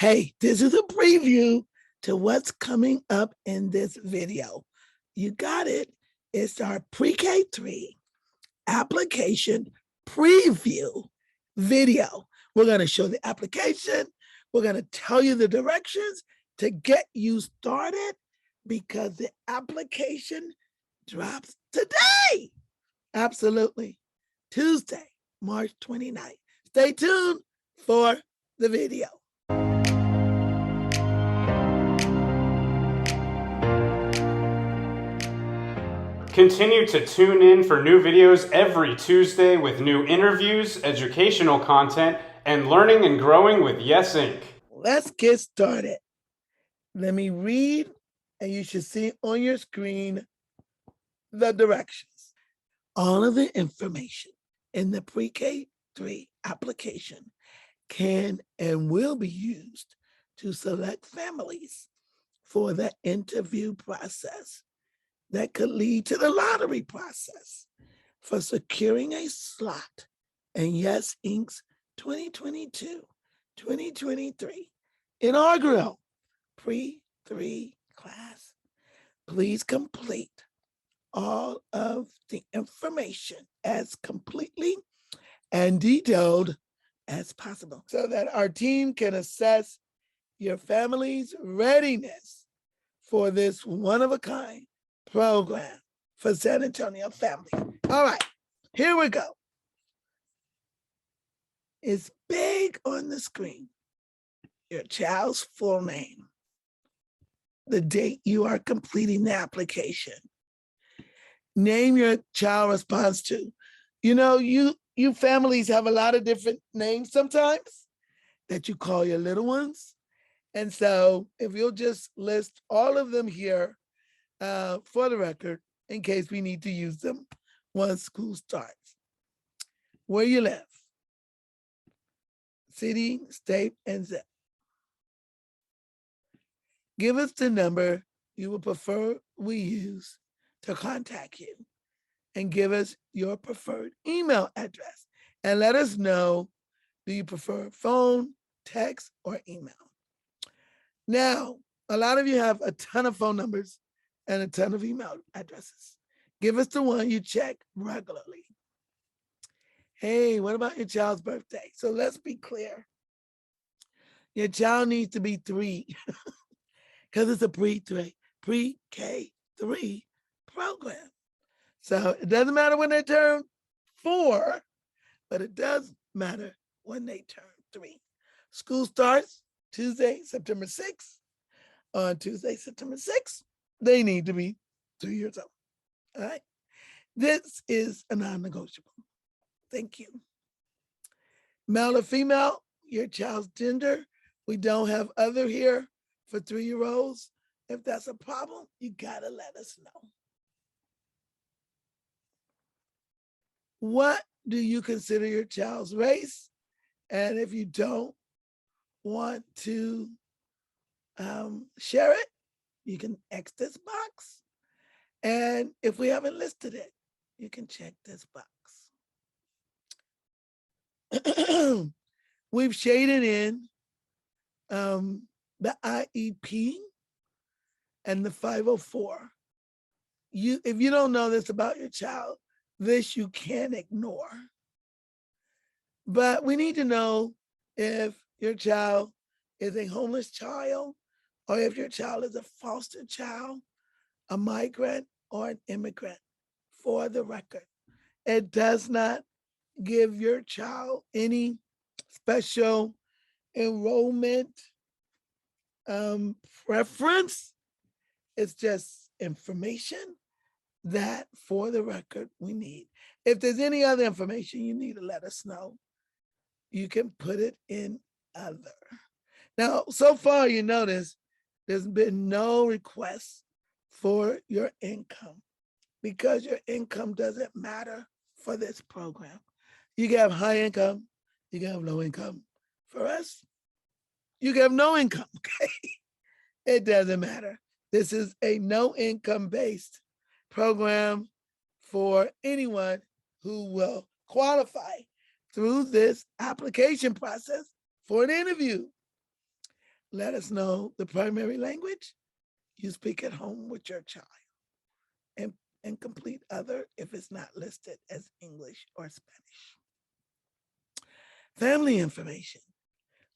Hey, this is a preview to what's coming up in this video. You got it. It's our Pre-K3 application preview video. We're going to show the application. We're going to tell you the directions to get you started because the application drops today. Absolutely. Tuesday, March 29th. Stay tuned for the video. Continue to tune in for new videos every Tuesday with new interviews, educational content, and learning and growing with Yes Inc. Let's get started. Let me read, and you should see on your screen the directions. All of the information in the Pre-K3 application can and will be used to select families for the interview process that could lead to the lottery process for securing a slot in Yes Inc.'s 2022-2023 inaugural Pre-3 class. Please complete all of the information as completely and detailed as possible so that our team can assess your family's readiness for this one-of-a-kind program for San Antonio family. All right, here we go. It's big on the screen. Your child's full name, the date you are completing the application. Name your child responds to. You know, you families have a lot of different names sometimes that you call your little ones. And so if you'll just list all of them here for the record, in case we need to use them once school starts. Where you live, city, state, and zip. Give us the number you would prefer we use to contact you, and give us your preferred email address. And let us know, do you prefer phone, text, or email? Now, a lot of you have a ton of phone numbers and a ton of email addresses. Give us the one you check regularly. Hey, what about your child's birthday? So let's be clear. Your child needs to be 3 because it's a Pre-K3 program. So it doesn't matter when they turn 4, but it does matter when they turn 3. School starts Tuesday, September 6th. On Tuesday, September 6th, they need to be 3 years old. All right. This is a non-negotiable. Thank you. Male or female, your child's gender. We don't have other here for 3-year-olds. If that's a problem, you gotta let us know. What do you consider your child's race? And if you don't want to share it, you can X this box. And if we haven't listed it, you can check this box. We've shaded in the IEP and the 504. If you don't know this about your child, this you can ignore. But we need to know if your child is a homeless child, or if your child is a foster child, a migrant, or an immigrant, for the record. It does not give your child any special enrollment preference. It's just information that, for the record, we need. If there's any other information you need to let us know, you can put it in other. Now, so far, you notice there's been no requests for your income because your income doesn't matter for this program. You can have high income, you can have low income. For us, you can have no income, okay? It doesn't matter. This is a no income based program for anyone who will qualify through this application process for an interview. let us know the primary language you speak at home with your child, and, and complete other if it's not listed as English or Spanish. Family information.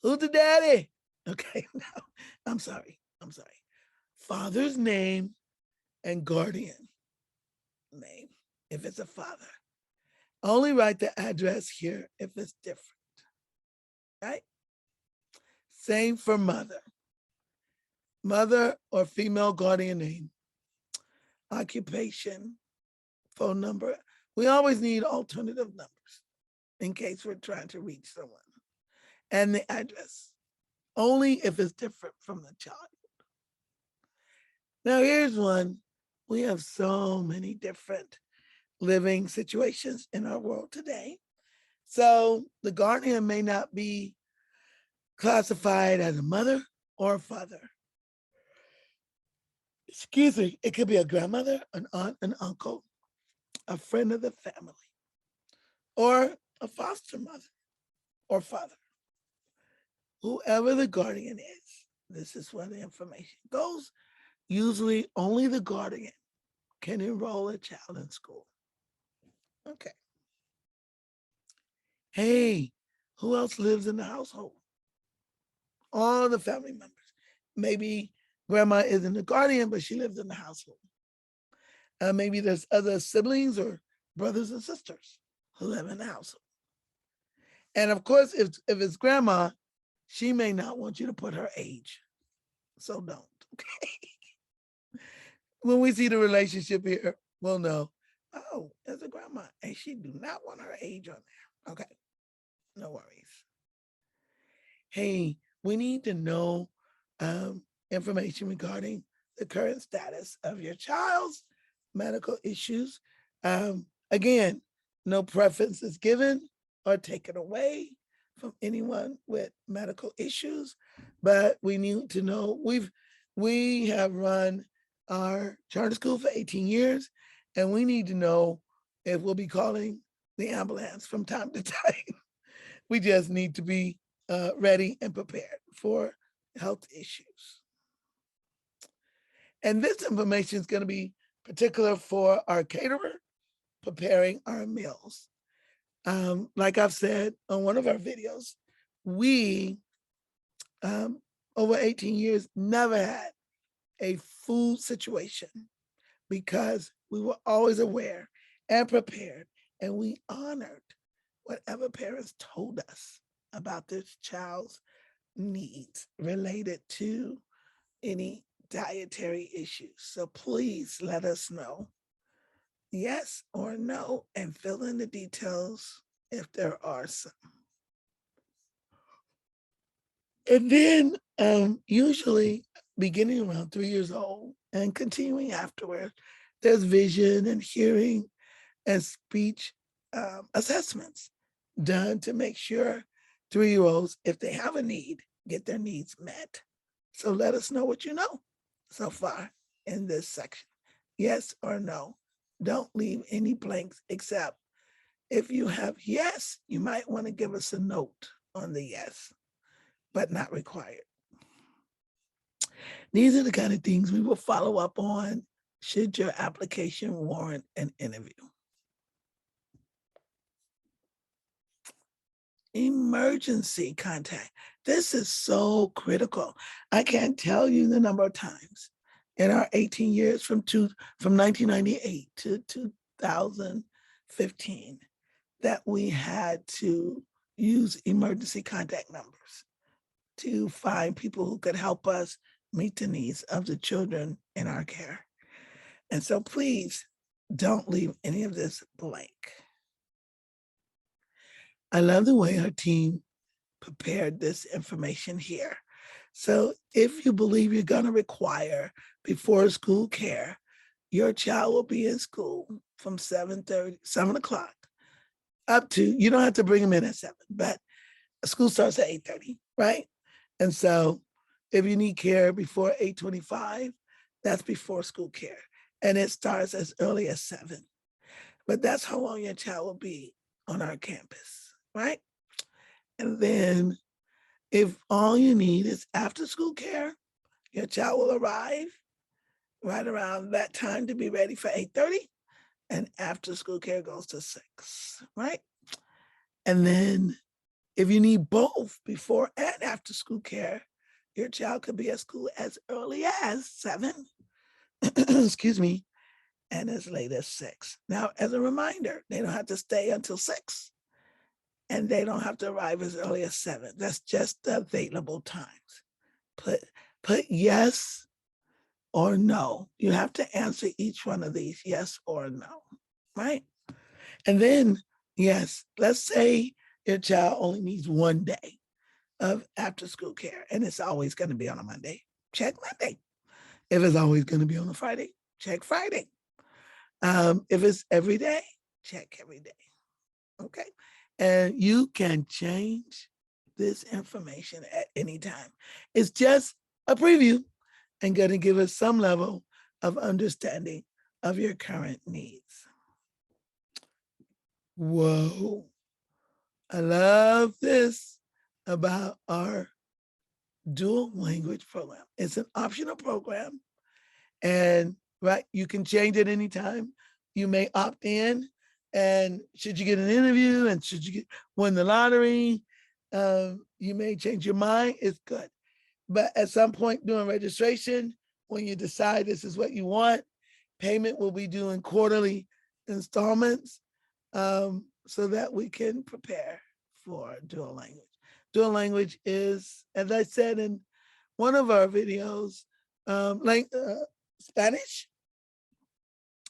Who's the daddy? Okay, no, I'm sorry. Father's name and guardian name if it's a father. Only write the address here if it's different, right? Same for mother. Mother or female guardian name, occupation, phone number. We always need alternative numbers in case we're trying to reach someone. And the address, only if it's different from the child. Now, here's one. We have so many different living situations in our world today. So the guardian may not be classified as a mother or a father. Excuse me, it could be a grandmother, an aunt, an uncle, a friend of the family, or a foster mother or father. Whoever the guardian is, this is where the information goes. Usually only the guardian can enroll a child in school. Okay. Hey, who else lives in the household? All the family members. Maybe grandma isn't the guardian, but she lives in the household. Maybe there's other siblings or brothers and sisters who live in the household. And of course, if it's grandma, she may not want you to put her age. So don't, okay? When we see the relationship here, we'll know, oh, there's a grandma, and she do not want her age on there. Okay, no worries. Hey, we need to know information regarding the current status of your child's medical issues. Again, no preference is given or taken away from anyone with medical issues, but we need to know we have run our charter school for 18 years, and we need to know if we'll be calling the ambulance from time to time. We just need to be ready and prepared for health issues. And this information is going to be particular for our caterer preparing our meals. Like I've said on one of our videos, we, over 18 years, never had a food situation because we were always aware and prepared, and we honored whatever parents told us about this child's needs related to any dietary issues. So please let us know yes or no and fill in the details if there are some. And then usually beginning around 3 years old and continuing afterward, there's vision and hearing and speech assessments done to make sure 3-year-olds, if they have a need, get their needs met. So let us know what you know so far in this section. Yes or no. Don't leave any blanks except if you have yes, you might want to give us a note on the yes, but not required. These are the kind of things we will follow up on should your application warrant an interview. Emergency contact. This is so critical. I can't tell you the number of times in our 18 years from 1998 to 2015 that we had to use emergency contact numbers to find people who could help us meet the needs of the children in our care. And so please don't leave any of this blank. I love the way our team prepared this information here. So if you believe you're going to require before school care, your child will be in school from 7 o'clock up to, you don't have to bring them in at 7, but school starts at 8:30, right? And so if you need care before 8:25, that's before school care. And it starts as early as 7. But that's how long your child will be on our campus, right? And then If all you need is after school care, your child will arrive right around that time to be ready for 8:30, and after school care goes to 6, right? And then if you need both before and after school care, your child could be at school as early as 7, excuse me, and as late as 6. Now, as a reminder, they don't have to stay until 6 and they don't have to arrive as early as 7. That's just the available times. Put yes or no. You have to answer each one of these, yes or no, right? And then, yes, let's say your child only needs one day of after school care and it's always going to be on a Monday. Check Monday. If it's always going to be on a Friday, check Friday. If it's every day, check every day. Okay. And you can change this information at any time. It's just a preview and going to give us some level of understanding of your current needs. Whoa. I love this about our dual language program. It's an optional program and right, you can change it anytime. You may opt in, and should you get an interview and should you win the lottery, you may change your mind. It's good. But at some point during registration, when you decide this is what you want, payment will be due in quarterly installments so that we can prepare for dual language. Dual language is, as I said in one of our videos, Spanish.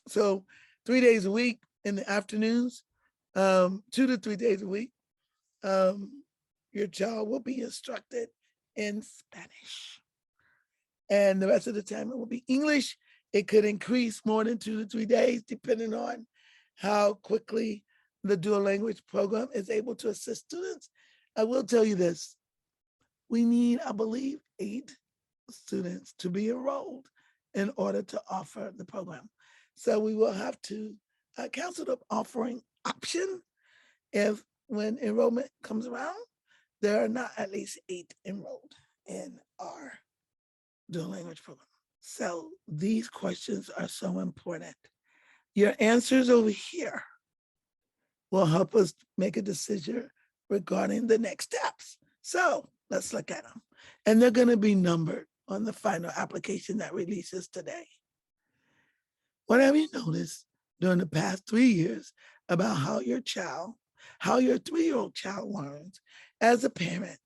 So 3 days a week in the afternoons, 2 to 3 days a week, your child will be instructed in Spanish. And the rest of the time it will be English. It could increase more than 2 to 3 days, depending on how quickly the dual language program is able to assist students. I will tell you this. We need, I believe, 8 students to be enrolled in order to offer the program. So we will have to cancel the offering option if when enrollment comes around, there are not at least 8 enrolled in our dual language program. So these questions are so important. Your answers over here will help us make a decision regarding the next steps. So let's look at them. And they're going to be numbered on the final application that releases today. What have you noticed during the past 3 years about how your 3-year-old child learns? As a parent,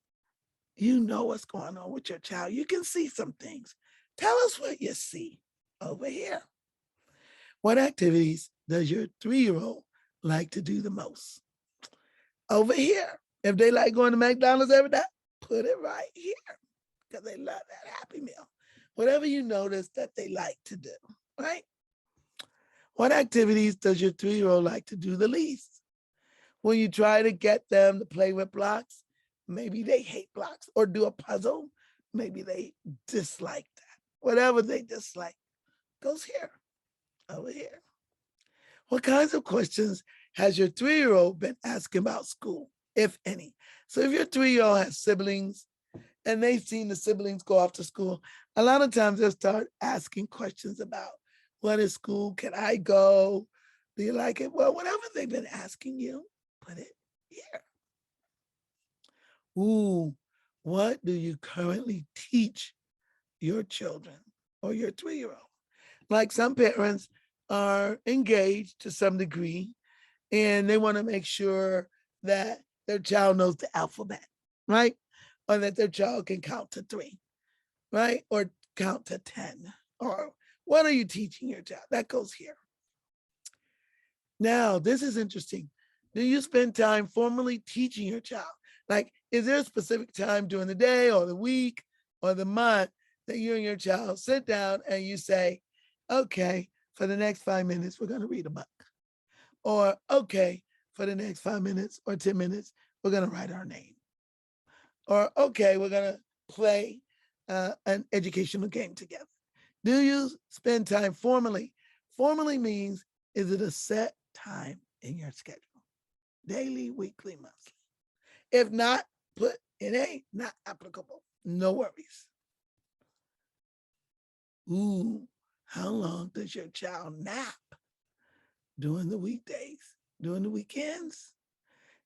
you know what's going on with your child. You can see some things. Tell us what you see over here. What activities does your 3-year-old like to do the most? Over here. If they like going to McDonald's every day, put it right here because they love that Happy Meal. Whatever you notice that they like to do, right? What activities does your 3-year-old like to do the least? When you try to get them to play with blocks, maybe they hate blocks, or do a puzzle, maybe they dislike that. Whatever they dislike goes here, over here. What kinds of questions has your 3-year-old been asking about school, if any? So if your 3-year-old has siblings and they've seen the siblings go off to school, a lot of times they'll start asking questions about what is school? Can I go? Do you like it? Well, whatever they've been asking you, put it here. Ooh, what do you currently teach your children or your 3-year-old? Like some parents are engaged to some degree and they want to make sure that their child knows the alphabet, right? Or that their child can count to 3, right? Or count to 10. Or what are you teaching your child? That goes here. Now, this is interesting. Do you spend time formally teaching your child? Like, is there a specific time during the day or the week or the month that you and your child sit down and you say, okay, for the next 5 minutes, we're going to read a book. Or, okay, for the next 5 minutes or 10 minutes, we're going to write our name. Or, okay, we're going to play an educational game together. Do you spend time formally? Formally means, is it a set time in your schedule? Daily, weekly, monthly? If not, put It ain't not applicable. No worries. Ooh, how long does your child nap during the weekdays, during the weekends?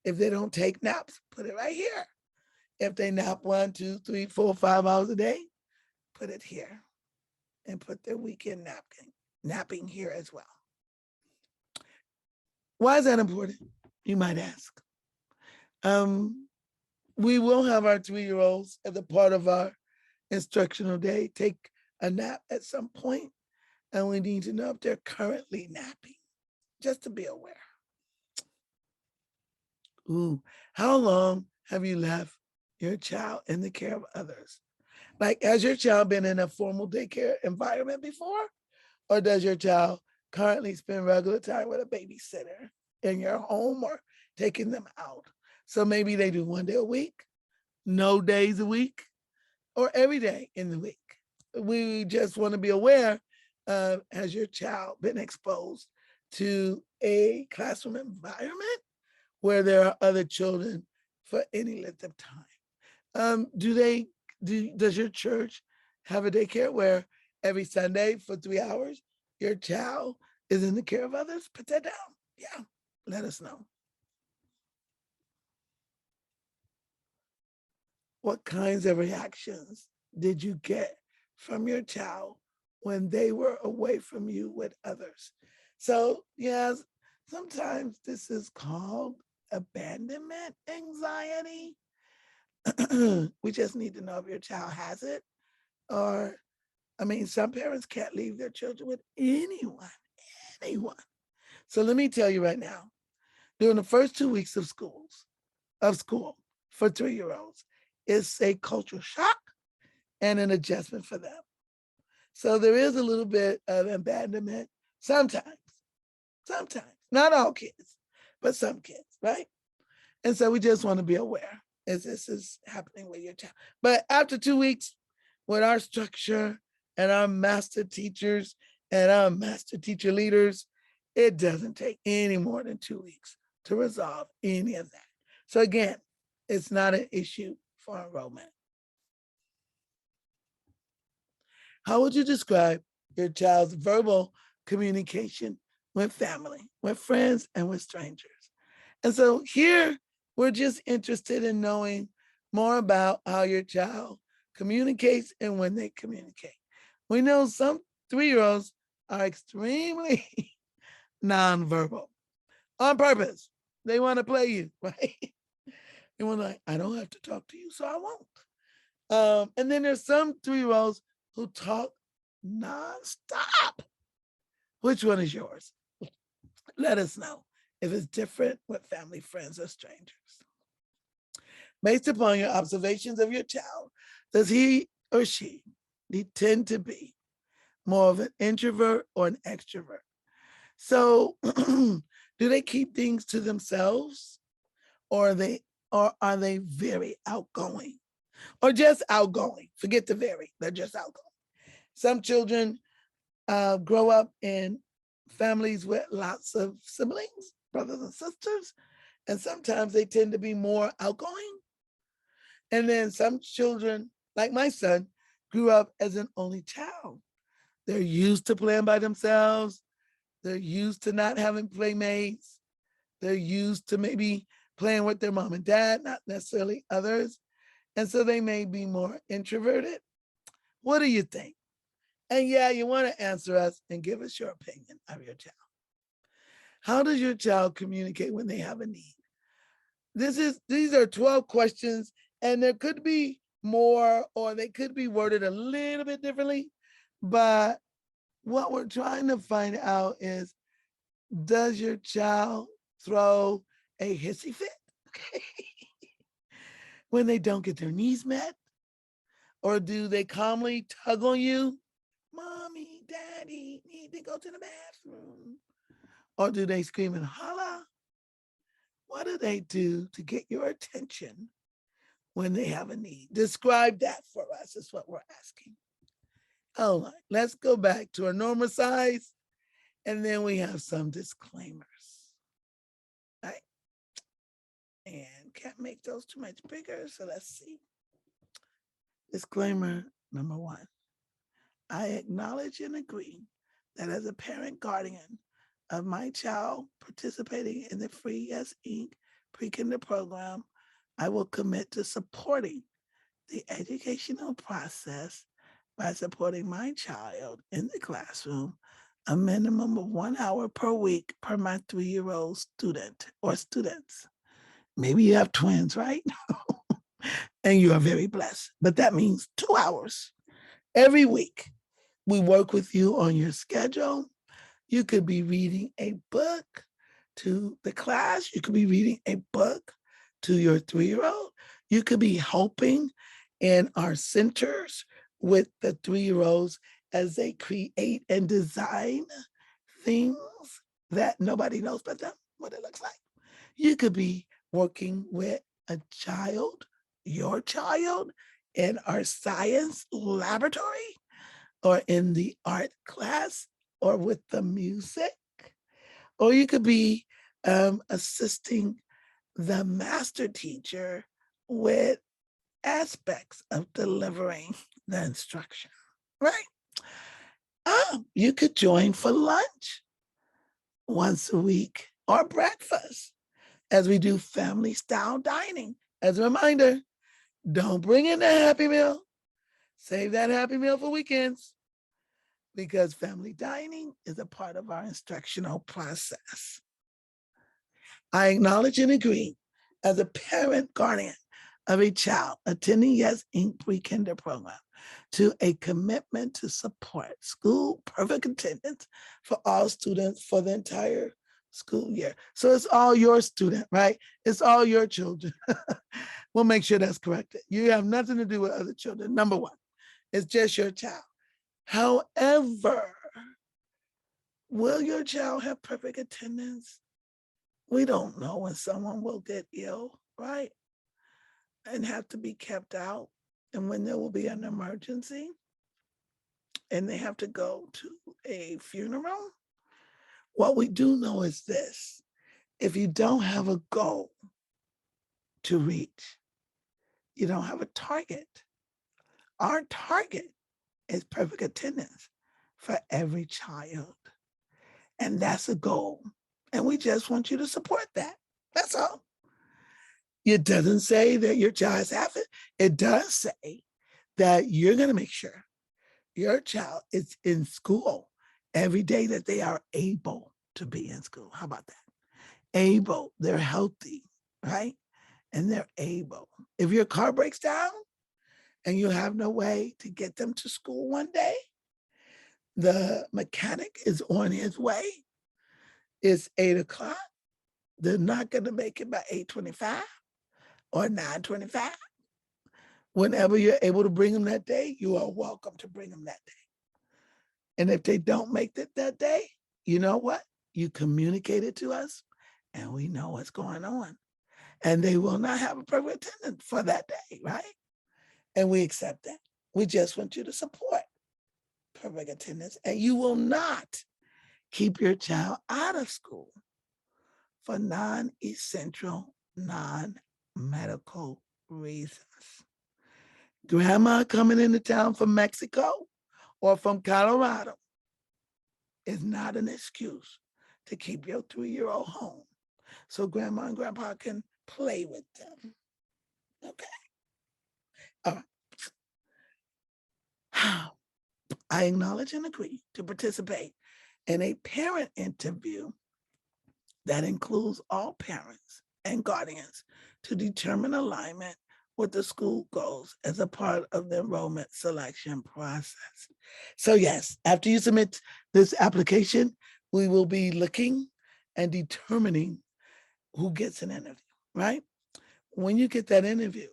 If they don't take naps, put it right here. If they nap 1, 2, 3, 4, 5 hours a day, put it here and put their weekend napping here as well. Why is that important? You might ask. We will have our 3-year-olds as a part of our instructional day take a nap at some point, and we need to know if they're currently napping, just to be aware. Ooh, how long have you left your child in the care of others? Like, has your child been in a formal daycare environment before? Or does your child currently spend regular time with a babysitter in your home or taking them out? So maybe they do 1 day a week, no days a week, or every day in the week. We just want to be aware of, has your child been exposed to a classroom environment where there are other children for any length of time? Does your church have a daycare where every Sunday for 3 hours, your child is in the care of others? Put that down. Yeah, let us know. What kinds of reactions did you get from your child when they were away from you with others? So, yes, sometimes this is called abandonment anxiety. We just need to know if your child has it. Or, I mean, some parents can't leave their children with anyone. So let me tell you right now, during the first 2 weeks of school for 3-year-olds, it's a cultural shock and an adjustment for them. So there is a little bit of abandonment sometimes, not all kids, but some kids, right? And so we just want to be aware as this is happening with your child. But after 2 weeks, with our structure and our master teachers and our master teacher leaders, it doesn't take any more than 2 weeks to resolve any of that. So again, it's not an issue for enrollment. How would you describe your child's verbal communication with family, with friends, and with strangers? And so here, we're just interested in knowing more about how your child communicates and when they communicate. We know some 3-year-olds are extremely nonverbal on purpose. They want to play you, right? They want to, like, I don't have to talk to you, so I won't. And then there's some 3-year-olds who talk nonstop. Which one is yours? Let us know if it's different with family, friends, or strangers. Based upon your observations of your child, does he or she tend to be more of an introvert or an extrovert? So do they keep things to themselves, or are they very outgoing? Or just outgoing? Forget the very, they're just outgoing. Some children grow up in families with lots of siblings, brothers and sisters, and sometimes they tend to be more outgoing. And then some children, like my son, grew up as an only child. They're used to playing by themselves. They're used to not having playmates. They're used to maybe playing with their mom and dad, not necessarily others. And so they may be more introverted. What do you think? And yeah, you want to answer us and give us your opinion of your child. How does your child communicate when they have a need? These are 12 questions, and there could be more, or they could be worded a little bit differently. But what we're trying to find out is, does your child throw a hissy fit when they don't get their needs met? Or do they calmly tug on you? Mommy, daddy, need to go to the bathroom. Or do they scream and holler? What do they do to get your attention when they have a need? Describe that for us is what we're asking. All right, let's go back to our normal size, and then we have some disclaimers. Right? And can't make those too much bigger. So let's see. Disclaimer number 1. I acknowledge and agree that as a parent guardian of my child participating in the Free Yes Inc. pre-kinder program, I will commit to supporting the educational process by supporting my child in the classroom a minimum of 1 hour per week per my 3-year-old student or students. Maybe you have twins, right? And you are very blessed, but that means 2 hours every week. We work with you on your schedule. You could be reading a book to the class. You could be reading a book to your 3-year-old. You could be helping in our centers with the 3-year-olds as they create and design things that nobody knows but them, what it looks like. You could be working with a child, your child, in our science laboratory or in the art class or with the music. Or you could be assisting the master teacher with aspects of delivering the instruction, right? You could join for lunch once a week or breakfast as we do family style dining. As a reminder, don't bring in the Happy Meal. Save that Happy Meal for weekends because family dining is a part of our instructional process. I acknowledge and agree as a parent guardian of a child attending Yes Inc. pre-kinder program to a commitment to support school perfect attendance for all students for the entire school year. So it's all your student, right? It's all your children. We'll make sure that's corrected. You have nothing to do with other children. Number 1, it's just your child. However, will your child have perfect attendance? We don't know when someone will get ill, right? And have to be kept out, and when there will be an emergency and they have to go to a funeral. What we do know is this: if you don't have a goal to reach, you don't have a target. Our target is perfect attendance for every child. And that's a goal. And we just want you to support that. That's all. It doesn't say that your child's half it. It does say that you're going to make sure your child is in school every day that they are able to be in school. How about that? Able, they're healthy, right? And they're able. If your car breaks down and you have no way to get them to school one day, the mechanic is on his way. It's 8 o'clock. They're not going to make it by 8:25 or 9:25. Whenever you're able to bring them that day, you are welcome to bring them that day. And if they don't make it that day, you know what? You communicate it to us and we know what's going on. And they will not have a perfect attendance for that day, right? And we accept that. We just want you to support perfect attendance. And you will not keep your child out of school for non-essential, non-medical reasons. Grandma coming into town from Mexico or from Colorado is not an excuse to keep your 3-year-old home so grandma and grandpa can play with them. Okay. All right. I acknowledge and agree to participate in a parent interview that includes all parents and guardians to determine alignment with the school goals as a part of the enrollment selection process. So yes, after you submit this application, we will be looking and determining who gets an interview, right? When you get that interview,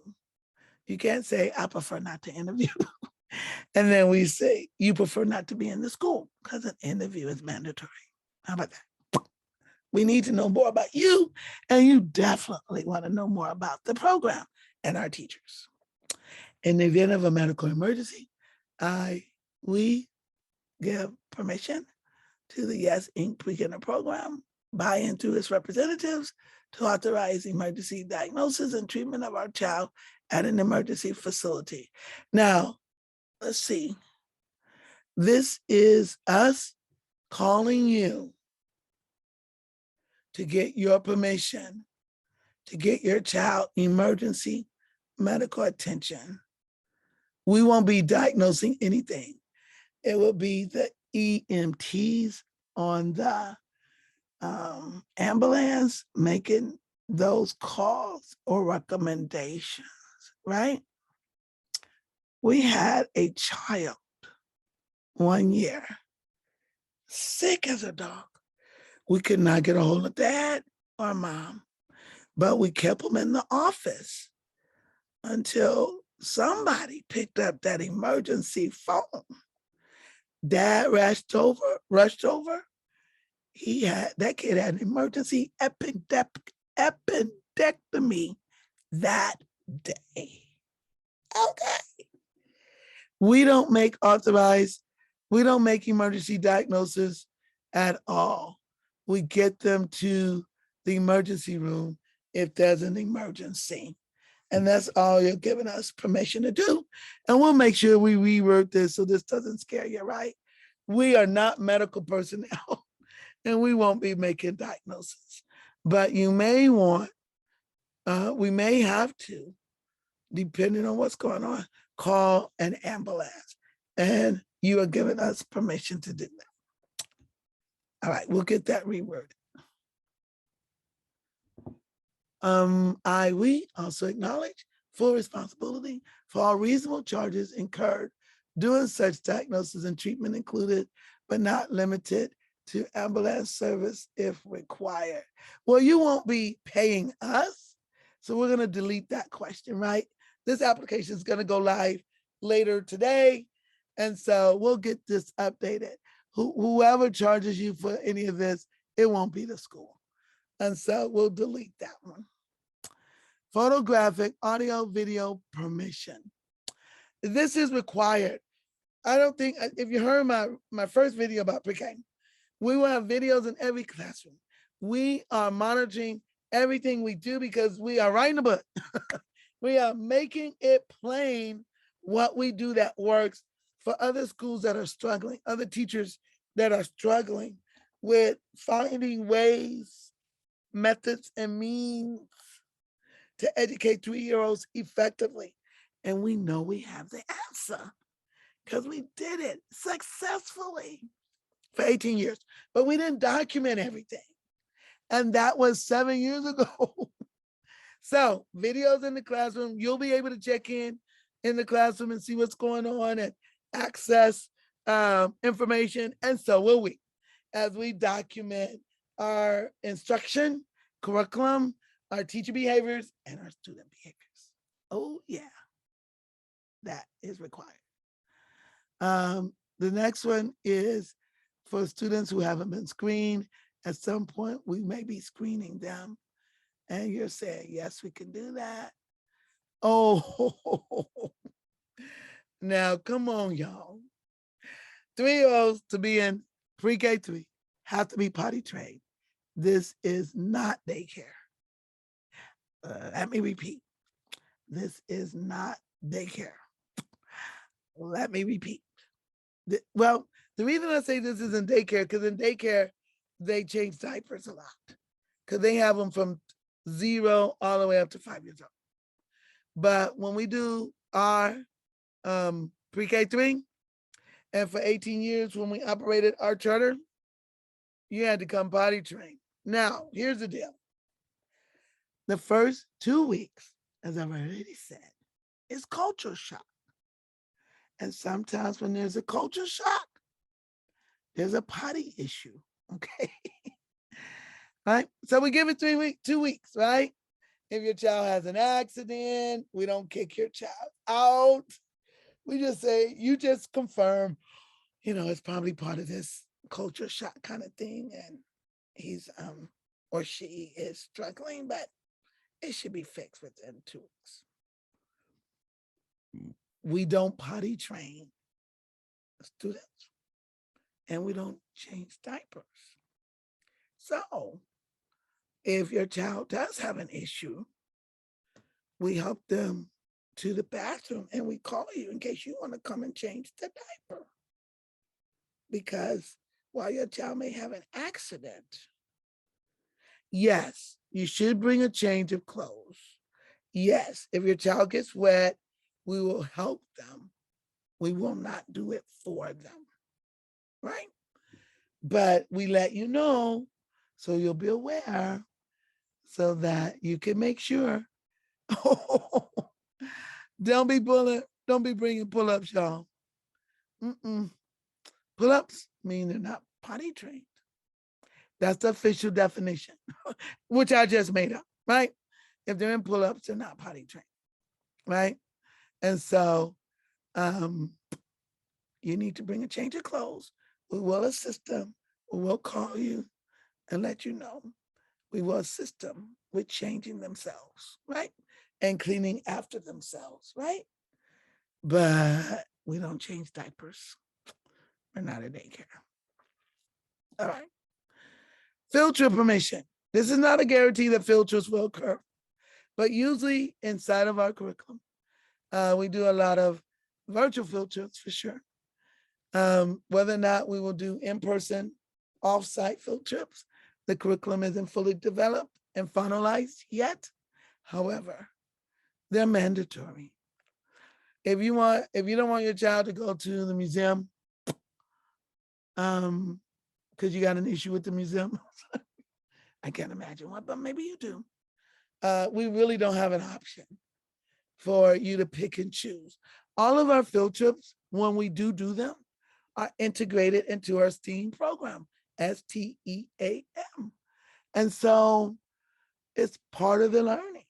you can't say, I prefer not to interview. And then we say, you prefer not to be in the school because an interview is mandatory. How about that? We need to know more about you, and you definitely want to know more about the program and our teachers. In the event of a medical emergency, we give permission to the Yes Inc. pre-kinder program, buy-in through its representatives to authorize emergency diagnosis and treatment of our child at an emergency facility. Now, let's see. This is us calling you to get your permission to get your child emergency medical attention. We won't be diagnosing anything. It will be the EMTs on the ambulance making those calls or recommendations, right? We had a child 1 year, sick as a dog. We could not get a hold of dad or mom, but we kept them in the office until somebody picked up that emergency phone. Dad rushed over. That kid had an emergency appendectomy that day. Okay. We don't make emergency diagnoses at all. We get them to the emergency room if there's an emergency. And that's all you're giving us permission to do. And we'll make sure we reword this so this doesn't scare you, right? We are not medical personnel and we won't be making diagnoses. But you may want, we may have to, depending on what's going on, call an ambulance. And you are giving us permission to do that. All right, we'll get that reworded. We also acknowledge full responsibility for all reasonable charges incurred doing such diagnosis and treatment included, but not limited to ambulance service if required. Well, you won't be paying us, so we're gonna delete that question, right? This application is gonna go live later today, and so we'll get this updated. Whoever charges you for any of this, it won't be the school. And so we'll delete that one. Photographic, audio, video permission. This is required. I don't think, if you heard my first video about Pre-K, we will have videos in every classroom. We are monitoring everything we do because we are writing a book. We are making it plain what we do that works for other schools that are struggling, other teachers that are struggling with finding ways, methods, and means to educate 3-year-olds effectively. And we know we have the answer because we did it successfully for 18 years, but we didn't document everything. And that was 7 years ago. So videos in the classroom, you'll be able to check in the classroom and see what's going on and access information. And so will we, as we document our instruction, curriculum, our teacher behaviors, and our student behaviors. Oh yeah, that is required. The next one is for students who haven't been screened. At some point, we may be screening them. And you're saying, yes, we can do that. Oh, now come on, y'all. 3-year-olds to be in Pre-K3 have to be potty trained. This is not daycare. Let me repeat. This is not daycare. Let me repeat. Well, the reason I say this isn't daycare, because in daycare, they change diapers a lot. Because they have them from 0 all the way up to 5 years old. But when we do our Pre-K3, and for 18 years when we operated our charter, you had to come potty trained. Now, here's the deal. The first 2 weeks, as I've already said, is culture shock. And sometimes when there's a culture shock, there's a potty issue, okay? Right? So we give it 2 weeks, right? If your child has an accident, we don't kick your child out. We just say, you just confirm, it's probably part of this culture shock kind of thing. And he's or she is struggling, but it should be fixed within 2 weeks. We don't potty train students and we don't change diapers. So If your child does have an issue, we help them to the bathroom and we call you in case you want to come and change the diaper. Because while your child may have an accident, yes, you should bring a change of clothes. Yes, if your child gets wet, we will help them. We will not do it for them, right? But we let you know so you'll be aware so that you can make sure. Don't be bringing pull-ups, y'all. Pull-ups mean they're not potty trained. That's the official definition, which I just made up, right? If they're in pull-ups, they're not potty trained, right? And so you need to bring a change of clothes. We will assist them. We will call you and let you know. We will assist them with changing themselves, right? And cleaning after themselves, right? But we don't change diapers. We're not a daycare. All right. Field trip permission. This is not a guarantee that field trips will occur, but usually inside of our curriculum, we do a lot of virtual field trips for sure. Whether or not we will do in-person, off-site field trips, the curriculum isn't fully developed and finalized yet. However, they're mandatory. If you don't want your child to go to the museum, because you got an issue with the museum, I can't imagine what, but maybe you do. We really don't have an option for you to pick and choose. All of our field trips, when we do them, are integrated into our STEAM program, STEAM. And so it's part of the learning.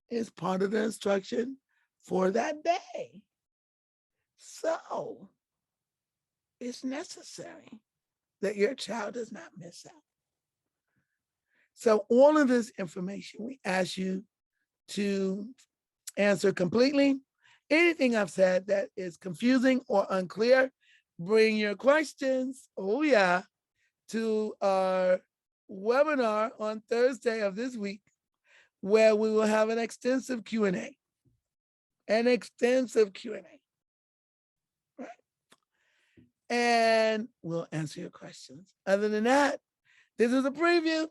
It's part of the instruction for that day. So it's necessary that your child does not miss out. So all of this information, we ask you to answer completely. Anything I've said that is confusing or unclear, bring your questions, to our webinar on Thursday of this week, where we will have an extensive Q&A. Right? And we'll answer your questions. Other than that, this is a preview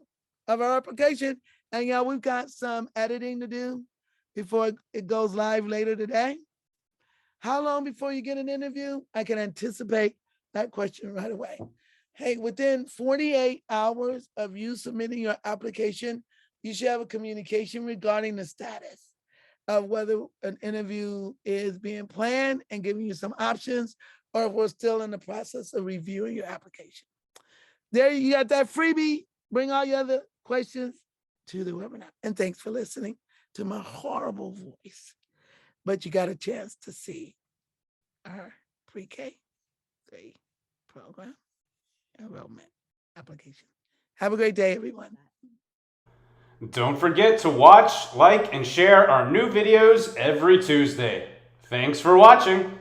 of our application. And y'all, we've got some editing to do before it goes live later today. How long before you get an interview? I can anticipate that question right away. Hey, within 48 hours of you submitting your application, you should have a communication regarding the status of whether an interview is being planned and giving you some options, or if we're still in the process of reviewing your application. There you got that freebie. Bring all your other questions to the webinar. And thanks for listening to my horrible voice. But you got a chance to see our Pre-K3 program enrollment application. Have a great day, everyone. Don't forget to watch, like, and share our new videos every Tuesday. Thanks for watching.